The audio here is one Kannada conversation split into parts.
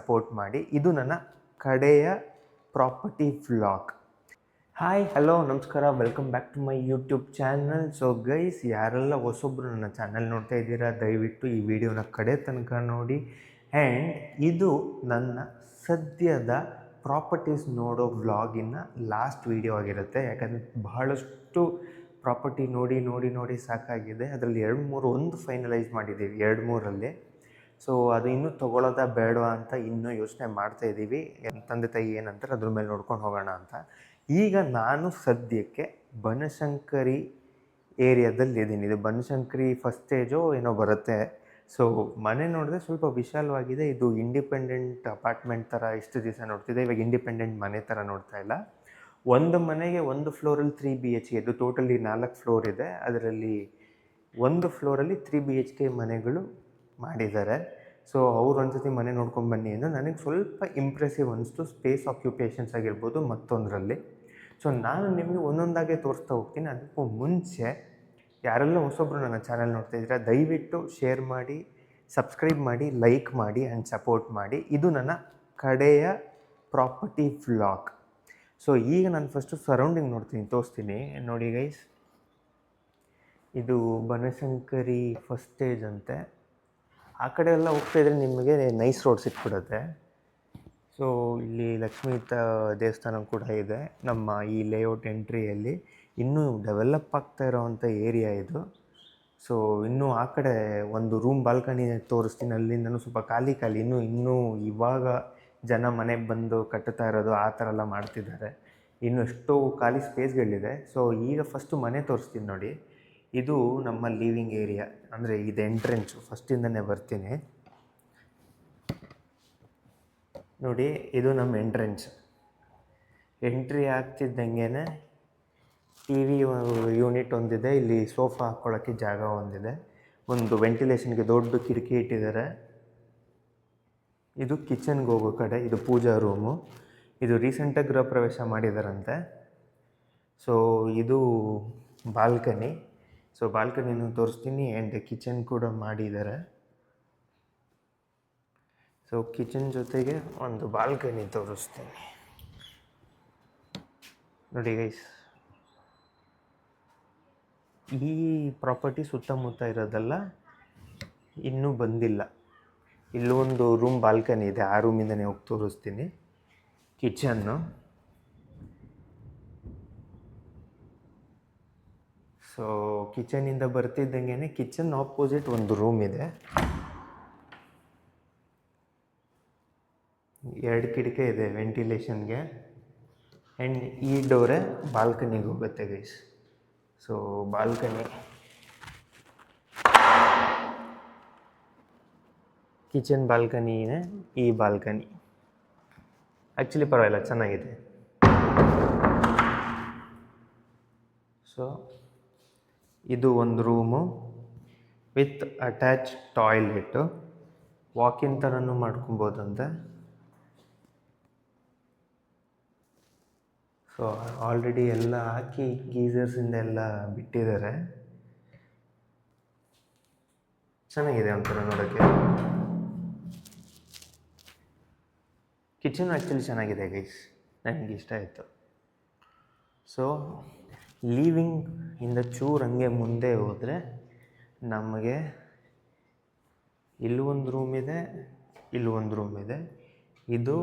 ಸಪೋರ್ಟ್ ಮಾಡಿ. ಇದು ನನ್ನ ಕಡೆಯ ಪ್ರಾಪರ್ಟಿ ವ್ಲಾಗ್. ಹಾಯ್, ಹಲೋ, ನಮಸ್ಕಾರ, welcome back to my YouTube channel. So guys, ಯಾರೆಲ್ಲ ಹೊಸೊಬ್ಬರು ನನ್ನ ಚಾನಲ್ ನೋಡ್ತಾ ಇದ್ದೀರಾ, ದಯವಿಟ್ಟು ಈ ವಿಡಿಯೋನ ಕಡೆ ತನಕ ನೋಡಿ. ಆ್ಯಂಡ್ ಇದು ನನ್ನ ಸದ್ಯದ ಪ್ರಾಪರ್ಟೀಸ್ ನೋಡೋ ವ್ಲಾಗಿನ ಲಾಸ್ಟ್ ವಿಡಿಯೋ ಆಗಿರುತ್ತೆ. ಯಾಕಂದರೆ ಬಹಳಷ್ಟು ಪ್ರಾಪರ್ಟಿ ನೋಡಿ ಸಾಕಾಗಿದೆ. ಅದರಲ್ಲಿ 2-3 ಒಂದು ಫೈನಲೈಸ್ ಮಾಡಿದ್ದೀವಿ, 2-3ರಲ್ಲಿ. ಸೊ ಅದು ಇನ್ನೂ ತೊಗೊಳ್ಳೋದಾ ಬೇಡವಾ ಅಂತ ಇನ್ನೂ ಯೋಚನೆ ಮಾಡ್ತಾಯಿದ್ದೀವಿ. ತಂದೆ ತಾಯಿ ಏನಂತಾರೆ ಅದ್ರ ಮೇಲೆ ನೋಡ್ಕೊಂಡು ಹೋಗೋಣ ಅಂತ. ಈಗ ನಾನು ಸದ್ಯಕ್ಕೆ ಬನಶಂಕರಿ ಏರಿಯಾದಲ್ಲಿದ್ದೀನಿ. ಇದು ಬನಶಂಕರಿ ಫಸ್ಟ್ ಸ್ಟೇಜೋ ಏನೋ ಬರುತ್ತೆ. ಸೊ ಮನೆ ನೋಡಿದ್ರೆ ಸ್ವಲ್ಪ ವಿಶಾಲವಾಗಿದೆ. ಇದು ಇಂಡಿಪೆಂಡೆಂಟ್ ಅಪಾರ್ಟ್ಮೆಂಟ್ ಥರ ಇಷ್ಟು ದಿವಸ ನೋಡ್ತಿದ್ದೆ, ಇವಾಗ ಇಂಡಿಪೆಂಡೆಂಟ್ ಮನೆ ಥರ ನೋಡ್ತಾ ಇಲ್ಲ. ಒಂದು ಮನೆಗೆ ಒಂದು ಫ್ಲೋರಲ್ಲಿ 3 BHK, ಇದು ಟೋಟಲಿ 4 ಫ್ಲೋರ್ ಇದೆ. ಅದರಲ್ಲಿ ಒಂದು ಫ್ಲೋರಲ್ಲಿ 3 BHK ಮನೆಗಳು ಮಾಡಿದ್ದಾರೆ. ಸೊ ಅವ್ರು ಒಂದ್ಸತಿ ಮನೆ ನೋಡ್ಕೊಂಡು ಬನ್ನಿ ಅಂದರೆ ನನಗೆ ಸ್ವಲ್ಪ ಇಂಪ್ರೆಸಿವ್ ಅನಿಸ್ತು, ಸ್ಪೇಸ್ ಆಕ್ಯುಪೇಷನ್ಸ್ ಆಗಿರ್ಬೋದು ಮತ್ತೊಂದರಲ್ಲಿ. ಸೊ ನಾನು ನಿಮಗೆ ಒಂದೊಂದಾಗೆ ತೋರಿಸ್ತಾ ಹೋಗ್ತೀನಿ. ಅದಕ್ಕೂ ಮುಂಚೆ ಯಾರೆಲ್ಲ ಹೊಸೊಬ್ಬರು ನನ್ನ ಚಾನಲ್ ನೋಡ್ತಾ ಇದ್ದೀರಾ, ದಯವಿಟ್ಟು ಶೇರ್ ಮಾಡಿ, ಸಬ್ಸ್ಕ್ರೈಬ್ ಮಾಡಿ, ಲೈಕ್ ಮಾಡಿ ಆ್ಯಂಡ್ ಸಪೋರ್ಟ್ ಮಾಡಿ. ಇದು ನನ್ನ ಕಡೆಯ ಪ್ರಾಪರ್ಟಿ ವ್ಲಾಗ್. ಸೊ ಈಗ ನಾನು ಫಸ್ಟು ಸರೌಂಡಿಂಗ್ ತೋರಿಸ್ತೀನಿ ನೋಡಿ ಗೈಸ್. ಇದು ಬನಶಂಕರಿ ಫಸ್ಟ್ ಸ್ಟೇಜ್ ಅಂತೆ. ಆ ಕಡೆ ಎಲ್ಲ ಹೋಗ್ತಾಯಿದ್ರೆ ನಿಮಗೆ ನೈಸ್ ರೋಡ್ ಸಿಕ್ಬಿಡುತ್ತೆ. ಸೊ ಇಲ್ಲಿ ಲಕ್ಷ್ಮೀ ದೇವಸ್ಥಾನ ಕೂಡ ಇದೆ ನಮ್ಮ ಈ ಲೇಔಟ್ ಎಂಟ್ರಿಯಲ್ಲಿ. ಇನ್ನೂ ಡೆವಲಪ್ ಆಗ್ತಾ ಇರೋವಂಥ ಏರಿಯಾ ಇದು. ಸೊ ಇನ್ನೂ ಆ ಕಡೆ ಒಂದು ರೂಮ್ ಬಾಲ್ಕನಿ ತೋರಿಸ್ತೀನಿ. ಅಲ್ಲಿಂದನೂ ಸ್ವಲ್ಪ ಖಾಲಿ ಇನ್ನೂ ಇವಾಗ ಜನ ಮನೆಗೆ ಬಂದು ಕಟ್ಟುತ್ತಾ ಇರೋದು ಆ ಥರ ಎಲ್ಲ ಮಾಡ್ತಿದ್ದಾರೆ. ಇನ್ನು ಎಷ್ಟೋ ಖಾಲಿ ಸ್ಪೇಸ್ಗಳಿದೆ. ಸೊ ಈಗ ಫಸ್ಟು ಮನೆ ತೋರಿಸ್ತೀನಿ ನೋಡಿ. ಇದು ನಮ್ಮ ಲಿವಿಂಗ್ ಏರಿಯಾ, ಅಂದರೆ ಇದು ಎಂಟ್ರೆನ್ಸು. ಫಸ್ಟಿಂದನೇ ಬರ್ತೀನಿ ನೋಡಿ. ಇದು ನಮ್ಮ ಎಂಟ್ರಿ ಆಗ್ತಿದ್ದಂಗೆ TV ಯೂನಿಟ್ ಒಂದಿದೆ. ಇಲ್ಲಿ ಸೋಫಾ ಹಾಕ್ಕೊಳ್ಳೋಕ್ಕೆ ಜಾಗ ಒಂದಿದೆ. ಒಂದು ವೆಂಟಿಲೇಷನ್ಗೆ ದೊಡ್ಡ ಕಿಟಕಿ ಇಟ್ಟಿದ್ದಾರೆ. ಇದು ಕಿಚನ್ಗೆ ಹೋಗೋ ಕಡೆ, ಇದು ಪೂಜಾ ರೂಮು. ಇದು ರೀಸೆಂಟಾಗಿ ಗೃಹ ಪ್ರವೇಶ ಮಾಡಿದಾರಂತೆ. ಸೊ ಇದು ಬಾಲ್ಕನಿ. ಸೊ ಬಾಲ್ಕನಿನೂ ತೋರಿಸ್ತೀನಿ ಆ್ಯಂಡ್ ಕಿಚನ್ ಕೂಡ ಮಾಡಿದ್ದಾರೆ. ಸೊ ಕಿಚನ್ ಜೊತೆಗೆ ಒಂದು ಬಾಲ್ಕನಿ ತೋರಿಸ್ತೀನಿ ನೋಡಿ ಗೈಸ್. ಈ ಪ್ರಾಪರ್ಟಿ ಸುತ್ತಮುತ್ತ ಇರೋದಲ್ಲ, ಇನ್ನೂ ಬಂದಿಲ್ಲ. ಇಲ್ಲೊಂದು ರೂಮ್ ಬಾಲ್ಕನಿ ಇದೆ, ಆ ರೂಮಿಂದನೇ ಹೋಗಿ ತೋರಿಸ್ತೀನಿ. ಕಿಚನ್ನು, ಸೊ ಕಿಚನಿಂದ ಬರ್ತಿದ್ದಂಗೆ ಕಿಚನ್ ಆಪೋಸಿಟ್ ಒಂದು ರೂಮ್ ಇದೆ. 2 ಕಿಟಕಿ ಇದೆ ವೆಂಟಿಲೇಷನ್ಗೆ. ಆ್ಯಂಡ್ ಈ ಡೋರೇ ಬಾಲ್ಕನಿಗೆ ಹೋಗುತ್ತೆ ಗೈಸ್. ಸೊ ಬಾಲ್ಕನಿ, ಕಿಚನ್ ಬಾಲ್ಕನಿನೇ ಈ ಬಾಲ್ಕನಿ. ಆ್ಯಕ್ಚುಲಿ ಪರವಾಗಿಲ್ಲ, ಚೆನ್ನಾಗಿದೆ. ಸೊ ಇದು ಒಂದು room with attach toilet. Walk-in ಥರನೂ ಮಾಡ್ಕೊಬೋದಂತೆ. ಸೊ ಆಲ್ರೆಡಿ ಎಲ್ಲ ಹಾಕಿ ಗೀಸರ್ಸಿಂದೆಲ್ಲ ಬಿಟ್ಟಿದ್ದಾರೆ. ಚೆನ್ನಾಗಿದೆ ಒಂಥರ ನೋಡೋಕ್ಕೆ. ಕಿಚನ್ ಆ್ಯಕ್ಚುಲಿ ಚೆನ್ನಾಗಿದೆ ಗೈಸ್, ನನಗೆ ಇಷ್ಟ ಆಯಿತು. ಸೊ ಲೀವಿಂಗ್ ಇಂದ ಚೂರು ಹಂಗೆ ಮುಂದೆ ಹೋದರೆ ನಮಗೆ ಇಲ್ಲೊಂದು ರೂಮ್ ಇದೆ, ಇಲ್ಲೊಂದು ರೂಮ್ ಇದೆ. ಇದು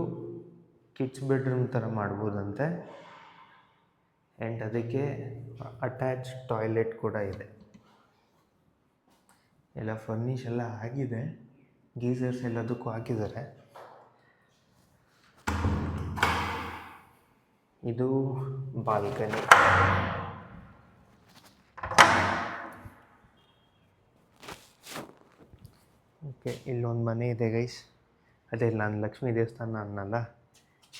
ಕಿಡ್ಸ್ ಬೆಡ್ರೂಮ್ ಥರ ಮಾಡ್ಬೋದಂತೆ. ಆ್ಯಂಡ್ ಅದಕ್ಕೆ ಅಟ್ಯಾಚ್ ಟಾಯ್ಲೆಟ್ ಕೂಡ ಇದೆ. ಎಲ್ಲ ಫರ್ನಿಷ್ ಎಲ್ಲ ಆಗಿದೆ, ಗೀಸರ್ಸ್ ಎಲ್ಲದಕ್ಕೂ ಹಾಕಿದ್ದಾರೆ. ಇದು ಬಾಲ್ಕನಿ. ಓಕೆ, ಇಲ್ಲೊಂದು ಮನೆ ಇದೆ ಗೈಸ್. ಅದೇ ನಾನು ಲಕ್ಷ್ಮೀ ದೇವಸ್ಥಾನ ಅನ್ನಲ್ಲ,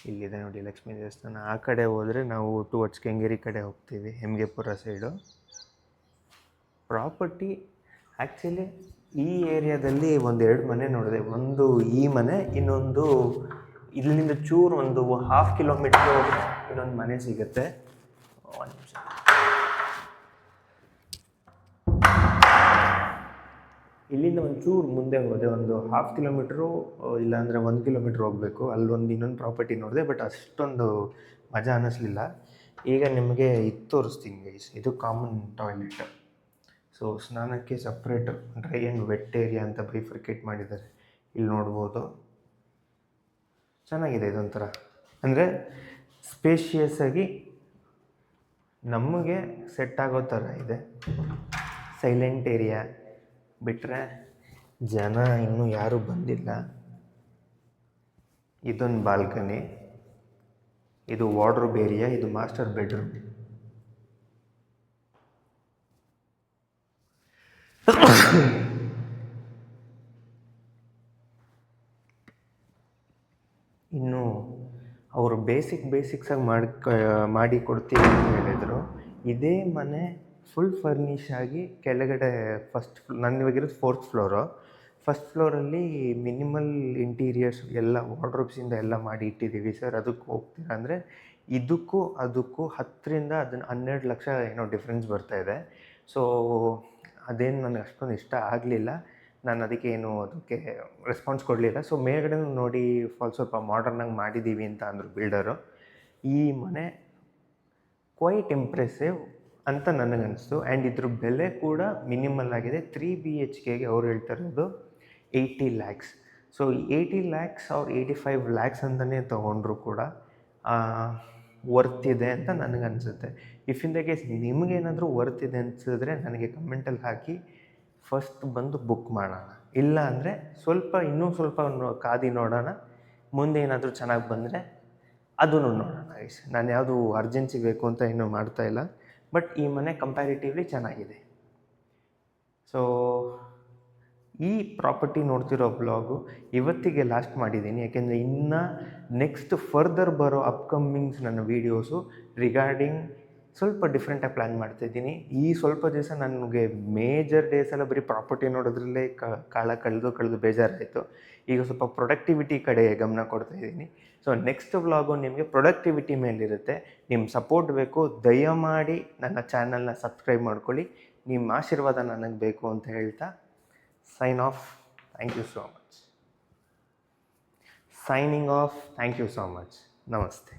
ಇಲ್ಲಿದೆ ನೋಡಿ ಲಕ್ಷ್ಮೀ ದೇವಸ್ಥಾನ. ಆ ಕಡೆ ಹೋದರೆ ನಾವು ಟುವರ್ಡ್ಸ್ ಕೆಂಗೇರಿ ಕಡೆ ಹೋಗ್ತೀವಿ, ಹೆಮ್ಗೆಪುರ ಸೈಡು. ಪ್ರಾಪರ್ಟಿ ಆ್ಯಕ್ಚುಲಿ ಈ ಏರಿಯಾದಲ್ಲಿ 1-2 ಮನೆ ನೋಡಿದೆ. ಒಂದು ಈ ಮನೆ, ಇನ್ನೊಂದು ಇಲ್ಲಿಂದ ಚೂರು ಒಂದು 1/2 ಕಿಲೋಮೀಟ್ರು ಇನ್ನೊಂದು ಮನೆ ಸಿಗುತ್ತೆ. ಒಂದು ನಿಮಿಷ. ಇಲ್ಲಿಂದ ಒಂಚೂರು ಮುಂದೆ ಹೋದೆ, ಒಂದು 1/2 ಕಿಲೋಮೀಟ್ರು ಇಲ್ಲಾಂದರೆ 1 ಕಿಲೋಮೀಟ್ರ್ ಹೋಗಬೇಕು. ಅಲ್ಲೊಂದು ಇನ್ನೊಂದು ಪ್ರಾಪರ್ಟಿ ನೋಡಿದೆ, ಬಟ್ ಅಷ್ಟೊಂದು ಮಜಾ ಅನ್ನಿಸ್ಲಿಲ್ಲ. ಈಗ ನಿಮಗೆ ಇದು ತೋರಿಸ್ತೀನಿ ಗೈಸ್. ಇದು ಕಾಮನ್ ಟಾಯ್ಲೆಟ್. ಸೊ ಸ್ನಾನಕ್ಕೆ separate dry and vet area ಅಂತ ಬೈಫರ್ಕೇಟ್ ಮಾಡಿದ್ದಾರೆ. ಇಲ್ಲಿ ನೋಡ್ಬೋದು, ಚೆನ್ನಾಗಿದೆ ಇದೊಂಥರ. ಅಂದರೆ ಸ್ಪೇಷಿಯಸ್ ಆಗಿ ನಮಗೆ ಸೆಟ್ ಆಗೋ ಥರ ಇದೆ. ಸೈಲೆಂಟ್ ಏರಿಯಾ ಬಿಟ್ಟರೆ ಜನ ಇನ್ನೂ ಯಾರೂ ಬಂದಿಲ್ಲ. ಇದೊಂದು ಬಾಲ್ಕನಿ, ಇದು ವಾರ್ಡ್ರೋಬ್ ಏರಿಯಾ, ಇದು ಮಾಸ್ಟರ್ ಬೆಡ್ರೂಮ್. ಇನ್ನು ಅವರು ಬೇಸಿಕ್ಸಾಗಿ ಮಾಡಿ ಕೊಡ್ತೀವಿ ಅಂತ ಹೇಳಿದರು. ಇದೇ ಮನೆ ಫುಲ್ ಫರ್ನಿಷ್ ಆಗಿ ಕೆಳಗಡೆ ನಾನು ಇವಾಗಿರೋದು 4th ಫ್ಲೋರು. ಫಸ್ಟ್ ಫ್ಲೋರಲ್ಲಿ ಮಿನಿಮಲ್ ಇಂಟೀರಿಯರ್ಸ್ ಎಲ್ಲ ವಾರ್ಡ್ರೋಬ್ಸಿಂದ ಎಲ್ಲ ಮಾಡಿ ಇಟ್ಟಿದ್ದೀವಿ ಸರ್. ಅದಕ್ಕೆ ಹೋಗ್ತೀರಾ ಅಂದರೆ ಇದಕ್ಕೂ ಅದಕ್ಕೂ 10-12 ಲಕ್ಷ ಏನೋ ಡಿಫ್ರೆನ್ಸ್ ಬರ್ತಾಯಿದೆ. ಸೊ ಅದೇನು ನನಗೆ ಅಷ್ಟೊಂದು ಇಷ್ಟ ಆಗಲಿಲ್ಲ. ನಾನು ಅದಕ್ಕೆ ಅದಕ್ಕೆ ರೆಸ್ಪಾನ್ಸ್ ಕೊಡಲಿಲ್ಲ. ಸೊ ಮೇಲ್ಗಡೆ ನೋಡಿ ಸ್ವಲ್ಪ ಮಾಡರ್ನಾಗಿ ಮಾಡಿದ್ದೀವಿ ಅಂತ ಅಂದರು ಬಿಲ್ಡರು. ಈ ಮನೆ ಕ್ವೈಟ್ ಇಂಪ್ರೆಸಿವ್ ಅಂತ ನನಗನ್ನಿಸ್ತು. ಆ್ಯಂಡ್ ಇದ್ರ ಬೆಲೆ ಕೂಡ ಮಿನಿಮಲ್ ಆಗಿದೆ. 3 BHKಗೆ ಅವ್ರು ಹೇಳ್ತಾ ಇರೋದು 80 lakhs. ಸೊ 80 lakhs ಅವ್ರು 85 lakhs ಅಂತಲೇ ತೊಗೊಂಡ್ರು ಕೂಡ ವರ್ತ್ ಇದೆ ಅಂತ ನನಗನ್ಸುತ್ತೆ. ಇಫ್ ಇನ್ ದ ಕೇಸ್ ನಿಮಗೇನಾದರೂ ವರ್ತ್ ಇದೆ ಅನಿಸಿದ್ರೆ ನನಗೆ ಕಮೆಂಟಲ್ಲಿ ಹಾಕಿ, ಫಸ್ಟ್ ಬಂದು ಬುಕ್ ಮಾಡೋಣ. ಇಲ್ಲ ಅಂದರೆ ಇನ್ನೂ ಸ್ವಲ್ಪ ಕಾದು ನೋಡೋಣ. ಮುಂದೆ ಏನಾದರೂ ಚೆನ್ನಾಗಿ ಬಂದರೆ ಅದೂ ನೋಡೋಣ ಗೈಸ್. ನಾನು ಯಾವುದು ಅರ್ಜೆನ್ಸಿ ಬೇಕು ಅಂತ ಏನೂ ಮಾಡ್ತಾಯಿಲ್ಲ. ಬಟ್ ಈ ಮನೆ ಕಂಪ್ಯಾರಿಟಿವ್ಲಿ ಚೆನ್ನಾಗಿದೆ. ಸೊ ಈ ಪ್ರಾಪರ್ಟಿ ನೋಡ್ತಿರೋ ಬ್ಲಾಗು ಇವತ್ತಿಗೆ ಲಾಸ್ಟ್ ಮಾಡಿದ್ದೀನಿ. ಯಾಕೆಂದರೆ ಇನ್ನು ನೆಕ್ಸ್ಟ್ ಫರ್ದರ್ ಬರೋ ಅಪ್ಕಮಿಂಗ್ಸ್ ನನ್ನ ವೀಡಿಯೋಸು ರಿಗಾರ್ಡಿಂಗ್ ಸ್ವಲ್ಪ ಡಿಫ್ರೆಂಟಾಗಿ ಪ್ಲ್ಯಾನ್ ಮಾಡ್ತಾಯಿದ್ದೀನಿ. ಈ ಸ್ವಲ್ಪ ದಿವಸ ನನಗೆ ಮೇಜರ್ ಡೇಸೆಲ್ಲ ಬರೀ ಪ್ರಾಪರ್ಟಿ ನೋಡೋದ್ರಲ್ಲೇ ಕಾಲ ಕಳೆದು ಬೇಜಾರಾಯಿತು. ಈಗ ಸ್ವಲ್ಪ ಪ್ರೊಡಕ್ಟಿವಿಟಿ ಕಡೆ ಗಮನ ಕೊಡ್ತಾಯಿದ್ದೀನಿ. ಸೊ ನೆಕ್ಸ್ಟ್ ವ್ಲಾಗು ನಿಮಗೆ ಪ್ರೊಡಕ್ಟಿವಿಟಿ ಮೇಲಿರುತ್ತೆ. ನಿಮ್ಮ ಸಪೋರ್ಟ್ ಬೇಕು. ದಯಮಾಡಿ ನನ್ನ ಚಾನಲ್ನ ಸಬ್ಸ್ಕ್ರೈಬ್ ಮಾಡ್ಕೊಳ್ಳಿ. ನಿಮ್ಮ ಆಶೀರ್ವಾದ ನನಗೆ ಬೇಕು ಅಂತ ಹೇಳ್ತಾ sign off. Thank you so much. Signing off. Thank you so much. ನಮಸ್ತೆ.